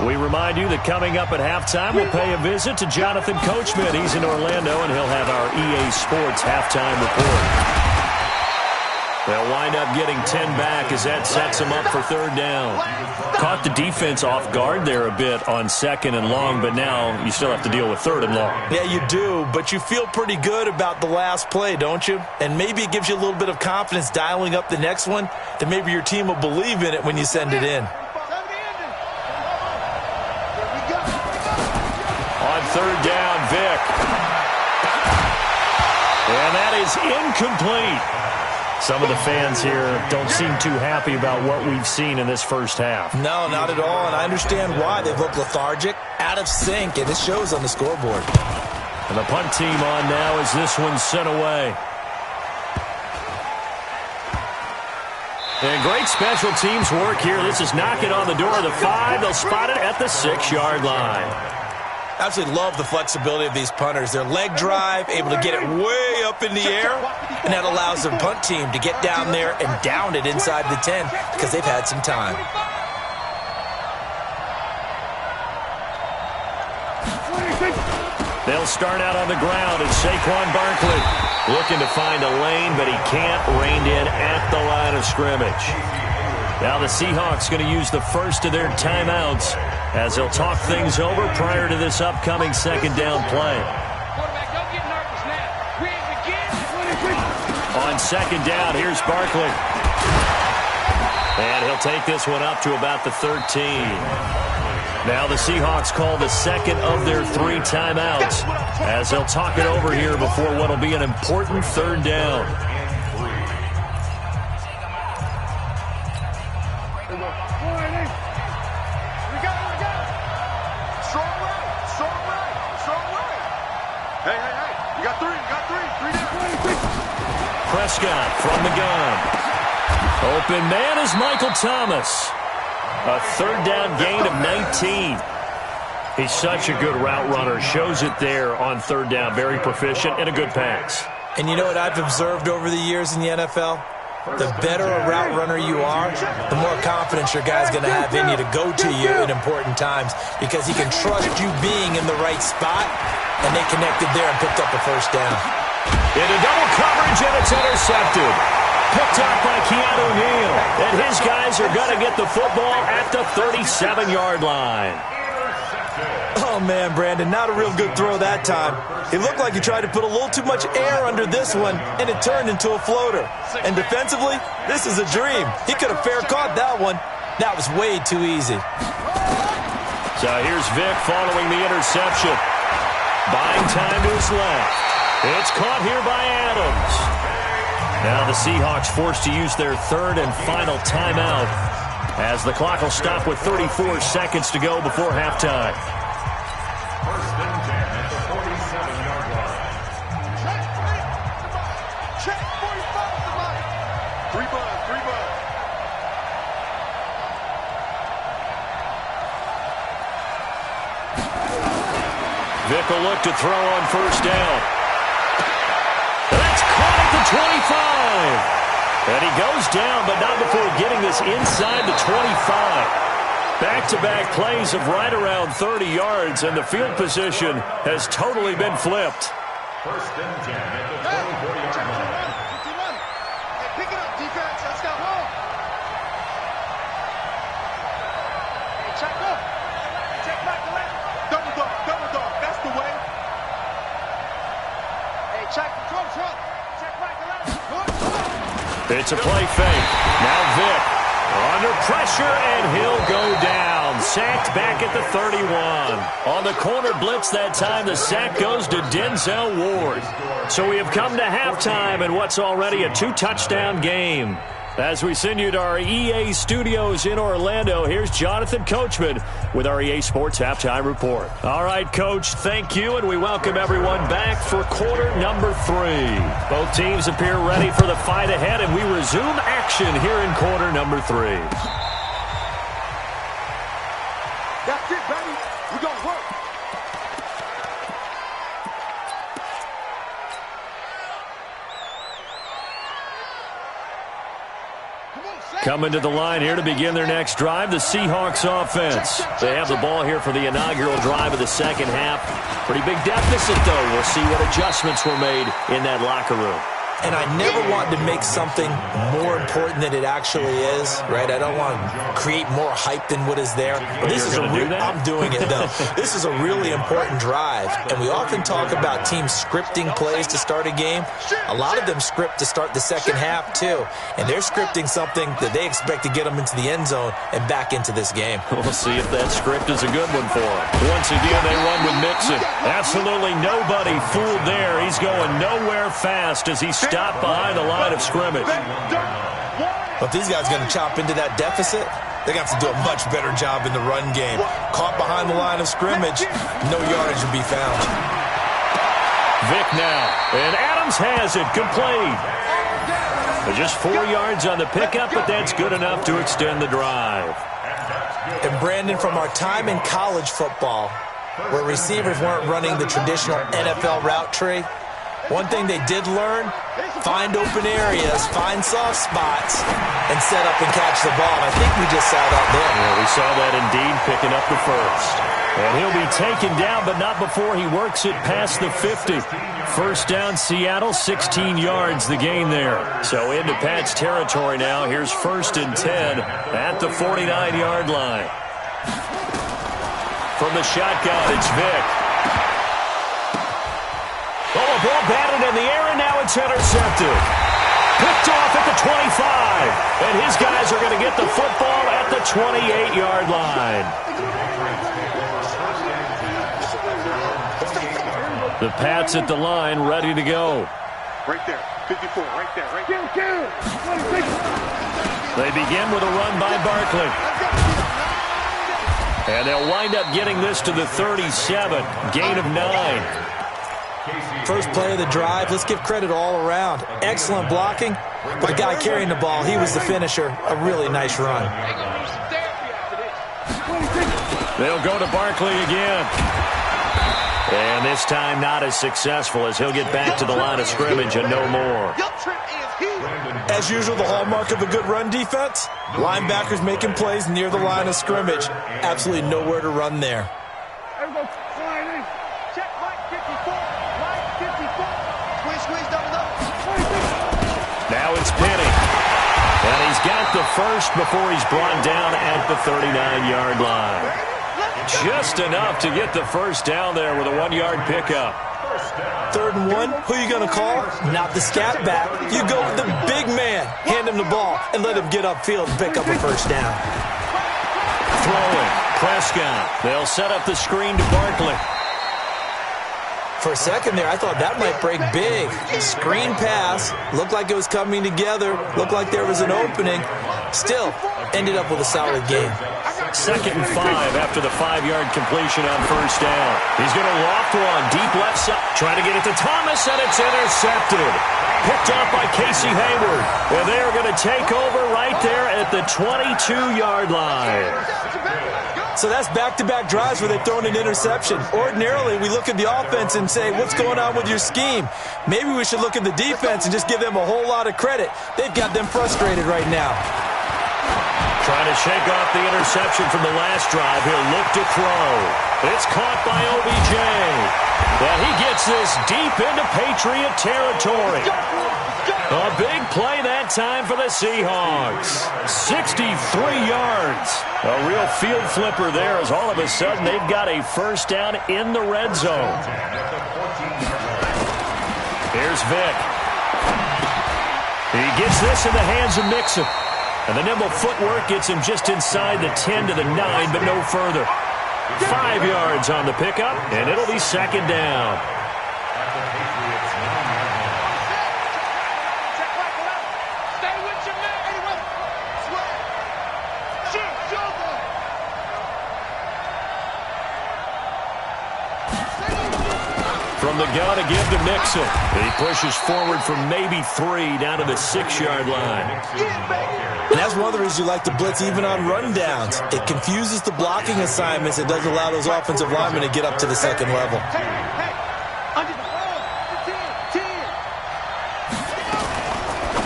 We remind you that coming up at halftime, we'll pay a visit to Jonathan Coachman. He's in Orlando, and he'll have our EA Sports halftime report. They'll wind up getting 10 back as that sets them up for third down. Caught the defense off guard there a bit on 2nd and long, but now you still have to deal with 3rd and long. Yeah, you do, but you feel pretty good about the last play, don't you? And maybe it gives you a little bit of confidence dialing up the next one, that maybe your team will believe in it when you send it in. On 3rd down, Vick. And that is incomplete. Some of the fans here don't seem too happy about what we've seen in this first half. No, not at all, and I understand why. They've looked lethargic, out of sync, and it shows on the scoreboard. And the punt team on now as this one's sent away. And great special teams work here. This is knocking on the door of the 5. They'll spot it at the 6-yard line. Absolutely love the flexibility of these punters. Their leg drive, able to get it way up in the air, and that allows their punt team to get down there and down it inside the 10 because they've had some time. They'll start out on the ground, and Saquon Barkley looking to find a lane, but he can't, reined in at the line of scrimmage. Now the Seahawks going to use the first of their timeouts as they'll talk things over prior to this upcoming 2nd down play. On 2nd down, here's Barkley. And he'll take this one up to about the 13. Now the Seahawks call the 2nd of their 3 timeouts as they'll talk it over here before what will be an important 3rd down. Prescott from the gun. Open man is Michael Thomas. A 3rd down gain of 19. He's such a good route runner. Shows it there on 3rd down. Very proficient and a good pass. And you know what I've observed over the years in the NFL? The better a route runner you are, the more confidence your guy's going to have in you to go to you in important times because he can trust you being in the right spot, and they connected there and picked up a first down. Into double coverage, and it's intercepted. Picked up by Keanu Neal. And his guys are going to get the football at the 37-yard line. Oh, man, Brandon, not a real good throw that time. It looked like he tried to put a little too much air under this one, and it turned into a floater. And defensively, this is a dream. He could have fair caught that one. That was way too easy. So here's Vic following the interception. Buying time to his left. It's caught here by Adams. Now the Seahawks forced to use their third and final timeout as the clock will stop with 34 seconds to go before halftime. First and 10 at the 47-yard line. Check 45, somebody. Three buzz. Vic will look to throw on first down. That's caught at the 25. And he goes down, but not before getting this inside the 25. Back-to-back plays of right around 30 yards, and the field position has totally been flipped. First and 10 at the 24-yard line. Hey, pick it up, defense. Let's go. Hey, check up. Check back the left. Double dog. That's the way. Hey, check the front. Check back the left. It's a play fake. Now Vic under pressure, and he'll go down. Sacked back at the 31. On the corner blitz that time, the sack goes to Denzel Ward. So we have come to halftime in what's already a two-touchdown game. As we send you to our EA studios in Orlando, here's Jonathan Coachman with our EA Sports Halftime Report. All right, Coach, thank you, and we welcome everyone back for quarter number 3. Both teams appear ready for the fight ahead, and we resume action here in quarter number 3. That's it, baby. We're going to work. Coming to the line here to begin their next drive, the Seahawks offense. They have the ball here for the inaugural drive of the second half. Pretty big deficit, though. We'll see what adjustments were made in that locker room. And I never want to make something more important than it actually is, right? I don't want to create more hype than what is there. But this is I'm doing it, though. This is a really important drive. And we often talk about teams scripting plays to start a game. A lot of them script to start the second half, too. And they're scripting something that they expect to get them into the end zone and back into this game. We'll see if that script is a good one for them. Once again, they run with Mixon. Absolutely nobody fooled there. He's going nowhere fast as he stopped behind the line of scrimmage. But these guys are going to chop into that deficit. They're going to have to do a much better job in the run game. Caught behind the line of scrimmage, no yardage will be found. Vic now, and Adams has it, complete. Just 4 yards on the pickup, but that's good enough to extend the drive. And Brandon, from our time in college football, where receivers weren't running the traditional NFL route tree, one thing they did learn, find open areas, find soft spots, and set up and catch the ball. And I think we just saw that there. Yeah, we saw that indeed, picking up the first. And he'll be taken down, but not before he works it past the 50. First down, Seattle, 16 yards the gain there. So into Pat's territory now. Here's first and 10 at the 49-yard line. From the shotgun, it's Vic. Oh, a ball batted in the air, and now it's intercepted. Picked off at the 25. And his guys are going to get the football at the 28-yard line. The Pats at the line, ready to go. Right there, 54, right there, right there. They begin with a run by Barkley. And they'll wind up getting this to the 37, gain of 9. First play of the drive, let's give credit all around. Excellent blocking, but the guy carrying the ball, he was the finisher. A really nice run. They'll go to Barkley again. And this time not as successful as he'll get back to the line of scrimmage and no more. As usual, the hallmark of a good run defense, linebackers making plays near the line of scrimmage. Absolutely nowhere to run there. Now it's Penny. And he's got the first before he's brought down at the 39-yard line. Just enough to get the first down there with a 1-yard pickup. 3rd and 1, who are you going to call? Not the scat back. You go with the big man. Hand him the ball and let him get upfield and pick up a first down. Throwing. Prescott. They'll set up the screen to Barkley. For a second there, I thought that might break big. Screen pass. Looked like it was coming together. Looked like there was an opening. Still, ended up with a solid game. 2nd and 5 after the 5-yard completion on first down. He's going to loft one deep left side. Trying to get it to Thomas, and it's intercepted. Picked off by Casey Hayward. And they are going to take over right there at the 22-yard line. So that's back-to-back drives where they've thrown an interception. Ordinarily, we look at the offense and say, what's going on with your scheme? Maybe we should look at the defense and just give them a whole lot of credit. They've got them frustrated right now. Trying to shake off the interception from the last drive. He'll look to throw. It's caught by OBJ. But he gets this deep into Patriot territory. A big play that time for the Seahawks. 63 yards. A real field flipper there as all of a sudden they've got a first down in the red zone. Here's Vick. He gets this in the hands of Mixon. And the nimble footwork gets him just inside the 10 to the 9, but no further. 5 yards on the pickup, and it'll be 2nd down. From the gun to give to Mixon. He pushes forward from maybe 3 down to the 6-yard line. And that's one of the reasons you like to blitz even on rundowns. It confuses the blocking assignments. It doesn't allow those offensive linemen to get up to the second level.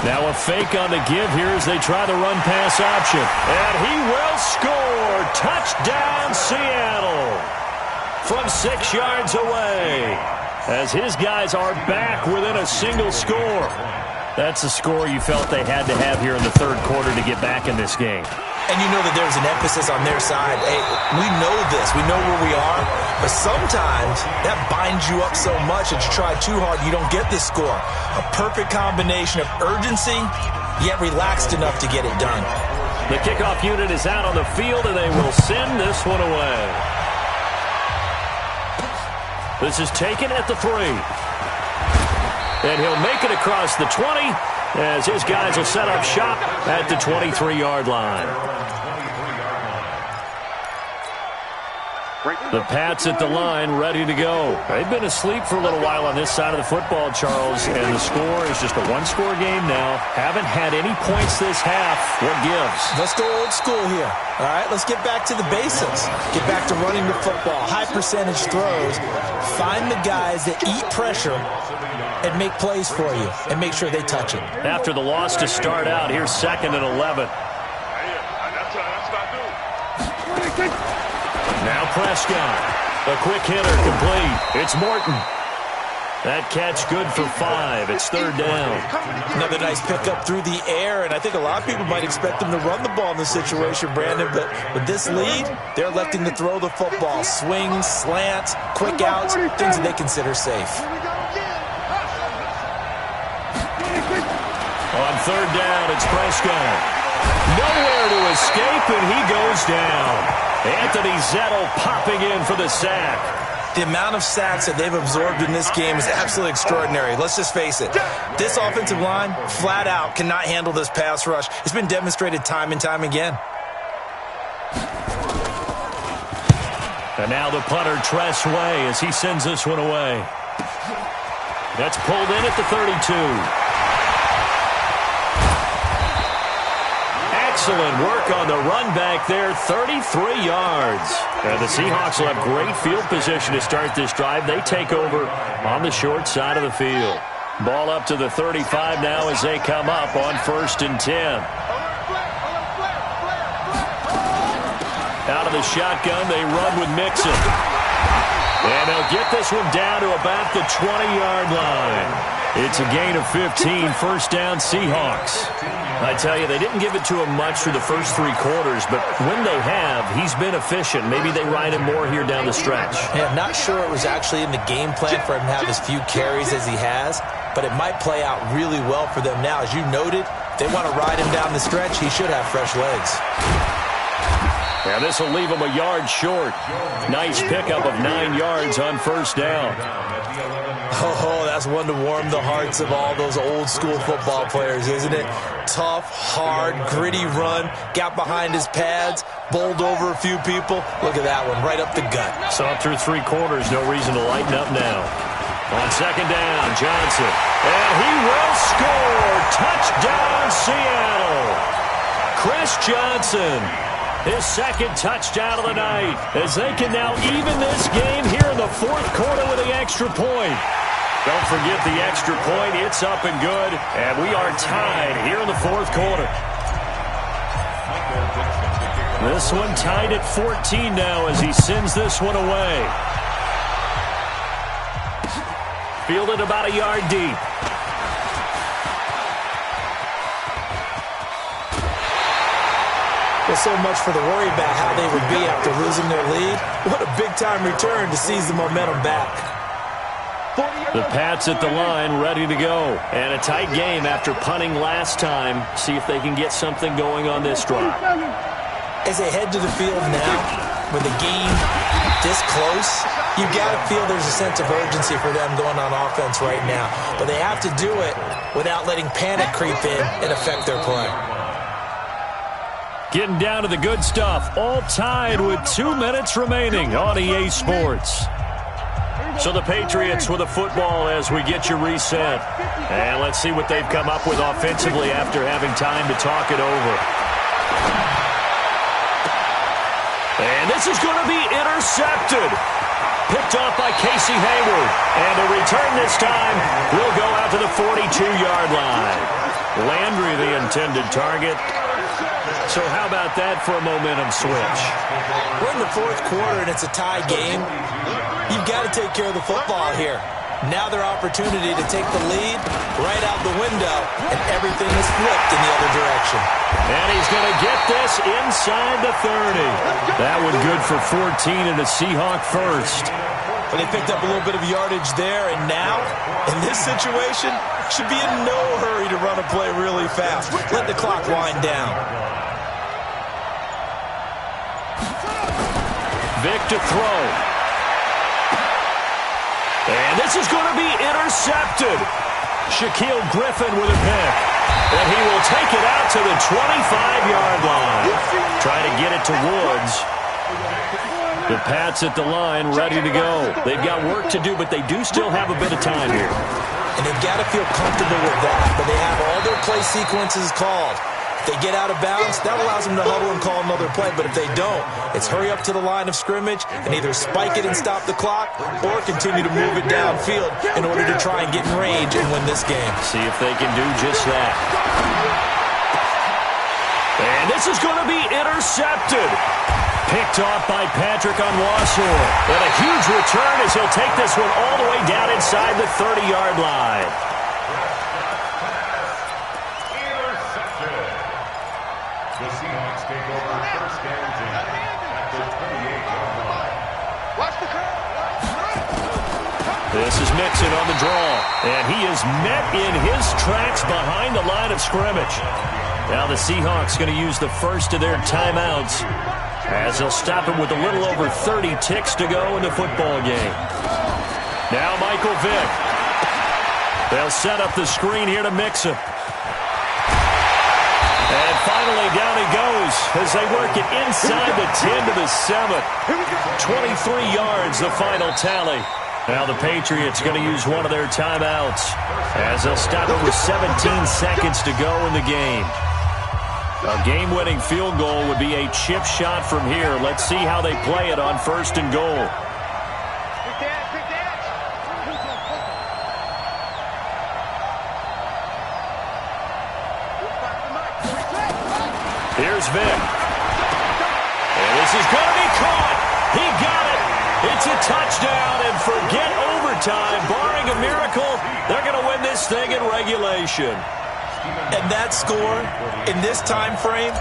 Now a fake on the give here as they try the run-pass option. And he will score. Touchdown, Seattle. From 6 yards away. As his guys are back within a single score. That's the score you felt they had to have here in the 3rd quarter to get back in this game. And you know that there's an emphasis on their side. Hey, we know this. We know where we are. But sometimes that binds you up so much that you try too hard, you don't get this score. A perfect combination of urgency, yet relaxed enough to get it done. The kickoff unit is out on the field, and they will send this one away. This is taken at the 3. And he'll make it across the 20 as his guys will set up shop at the 23-yard line. The Pats at the line, ready to go. They've been asleep for a little while on this side of the football, Charles, and the score is just a one-score game now. Haven't had any points this half. What gives? Let's go old school here. All right, let's get back to the basics. Get back to running the football, high percentage throws. Find the guys that eat pressure and make plays for you and make sure they touch it. After the loss to start out, here's 2nd and 11. Now Prescott. A quick hitter complete. It's Morton. That catch good for 5. It's 3rd down. Another nice pickup through the air, and I think a lot of people might expect them to run the ball in this situation, Brandon, but with this lead, they're electing to throw the football. Swings, slants, quick outs, things that they consider safe. On 3rd down, it's Prescott. Nowhere to escape, and he goes down. Anthony Zettel popping in for the sack. The amount of sacks that they've absorbed in this game is absolutely extraordinary. Let's just face it. This offensive line, flat out, cannot handle this pass rush. It's been demonstrated time and time again. And now the punter, Tress Way, as he sends this one away. That's pulled in at the 32. Excellent work on the run back there, 33 yards. And the Seahawks will have great field position to start this drive. They take over on the short side of the field. Ball up to the 35 now as they come up on 1st and 10. Out of the shotgun, they run with Mixon. And they'll get this one down to about the 20-yard line. It's a gain of 15, first down Seahawks. I tell you, they didn't give it to him much through the first 3 quarters, but when they have, he's been efficient. Maybe they ride him more here down the stretch. Yeah, I'm not sure it was actually in the game plan for him to have as few carries as he has, but it might play out really well for them now. As you noted, they want to ride him down the stretch. He should have fresh legs. Yeah, this will leave him a yard short. Nice pickup of 9 yards on first down. Oh, that's one to warm the hearts of all those old school football players, isn't it? Tough, hard, gritty run, got behind his pads, bowled over a few people. Look at that one, right up the gut. Saw it through 3 quarters, no reason to lighten up now. On second down, Johnson. And he will score! Touchdown, Seattle! Chris Johnson. His second touchdown of the night, as they can now even this game here in the 4th quarter with the extra point. Don't forget the extra point. It's up and good, and we are tied here in the 4th quarter. This one tied at 14 now as he sends this one away. Fielded about a yard deep. Well, so much for the worry about how they would be after losing their lead. What a big-time return to seize the momentum back. The Pats at the line, ready to go. And a tight game after punting last time. See if they can get something going on this drive. As they head to the field now, with the game this close, you've got to feel there's a sense of urgency for them going on offense right now. But they have to do it without letting panic creep in and affect their play. Getting down to the good stuff. All tied with 2 minutes remaining on EA Sports. So the Patriots with a football as we get you reset. And let's see what they've come up with offensively after having time to talk it over. And this is going to be intercepted. Picked off by Casey Hayward. And the return this time will go out to the 42-yard line. Landry, the intended target. So how about that for a momentum switch? We're in the 4th quarter, and it's a tie game. You've got to take care of the football here. Now their opportunity to take the lead right out the window, and everything is flipped in the other direction. And he's going to get this inside the 30. That one good for 14 and a Seahawk first. But they picked up a little bit of yardage there, and now, in this situation, should be in no hurry to run a play really fast. Let the clock wind down. Vick to throw. And this is going to be intercepted. Shaquille Griffin with a pick. And he will take it out to the 25-yard line. Try to get it to Woods. The Pats at the line, ready to go. They've got work to do, but they do still have a bit of time here. And they've got to feel comfortable with that, but they have all their play sequences called. If they get out of bounds, that allows them to huddle and call another play, but if they don't, it's hurry up to the line of scrimmage and either spike it and stop the clock or continue to move it downfield in order to try and get in range and win this game. See if they can do just that. And this is going to be intercepted. Picked off by Patrick Onwuasor. And a huge return as he'll take this one all the way down inside the 30-yard line. Intercepted. The Seahawks take over 1st and 10 at the 28-yard line. Watch the crowd. This is Mixon on the draw. And he is met in his tracks behind the line of scrimmage. Now the Seahawks going to use the first of their timeouts, as they'll stop him with a little over 30 ticks to go in the football game. Now Michael Vick. They'll set up the screen here to Mixon. And finally down he goes as they work it inside the 10 to the 7. 23 yards the final tally. Now the Patriots going to use one of their timeouts as they'll stop it with 17 seconds to go in the game. A game-winning field goal would be a chip shot from here. Let's see how they play it on 1st and goal. Here's Vic. And this is going to be caught. He got it. It's a touchdown, and forget overtime. Barring a miracle, they're going to win this thing in regulation. And that score in this time frame,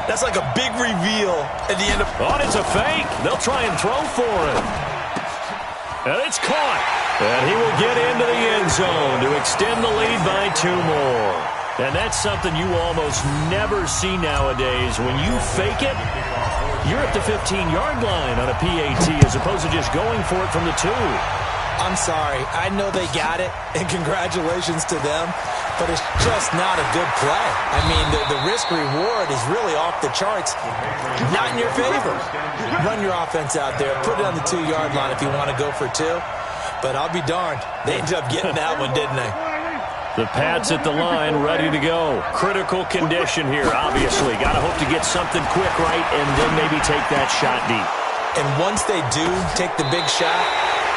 that's like a big reveal at the end of... Oh, it's a fake. They'll try and throw for it. And it's caught. And he will get into the end zone to extend the lead by 2 more. And that's something you almost never see nowadays. When you fake it, you're at the 15-yard line on a PAT as opposed to just going for it from the 2. I'm sorry. I know they got it, and congratulations to them, but it's just not a good play. I mean, the risk-reward is really off the charts. Not in your favor. Run your offense out there. Put it on the 2-yard line if you want to go for 2. But I'll be darned. They ended up getting that one, didn't they? The Pats at the line, ready to go. Critical condition here, obviously. Got to hope to get something quick right and then maybe take that shot deep. And once they do take the big shot,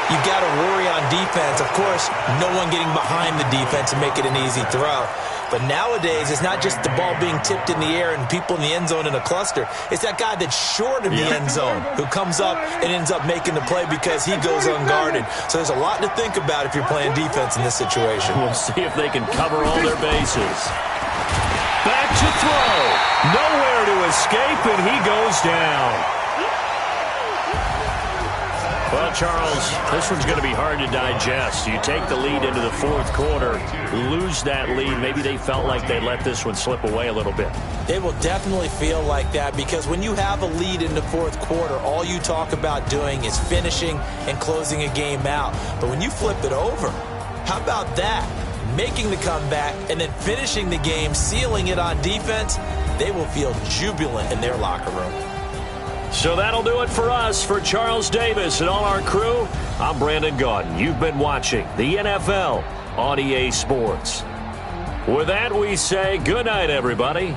you've got to worry on defense. Of course, no one getting behind the defense and make it an easy throw. But nowadays, it's not just the ball being tipped in the air and people in the end zone in a cluster. It's that guy that's short of the end zone who comes up and ends up making the play because he goes unguarded. So there's a lot to think about if you're playing defense in this situation. We'll see if they can cover all their bases. Back to throw. Nowhere to escape, and he goes down. Well, Charles, this one's going to be hard to digest. You take the lead into the 4th quarter, lose that lead. Maybe they felt like they let this one slip away a little bit. They will definitely feel like that because when you have a lead in the 4th quarter, all you talk about doing is finishing and closing a game out. But when you flip it over, how about that? Making the comeback and then finishing the game, sealing it on defense, they will feel jubilant in their locker room. So that'll do it for us. For Charles Davis and all our crew, I'm Brandon Gaudin. You've been watching the NFL on EA Sports. With that, we say good night, everybody.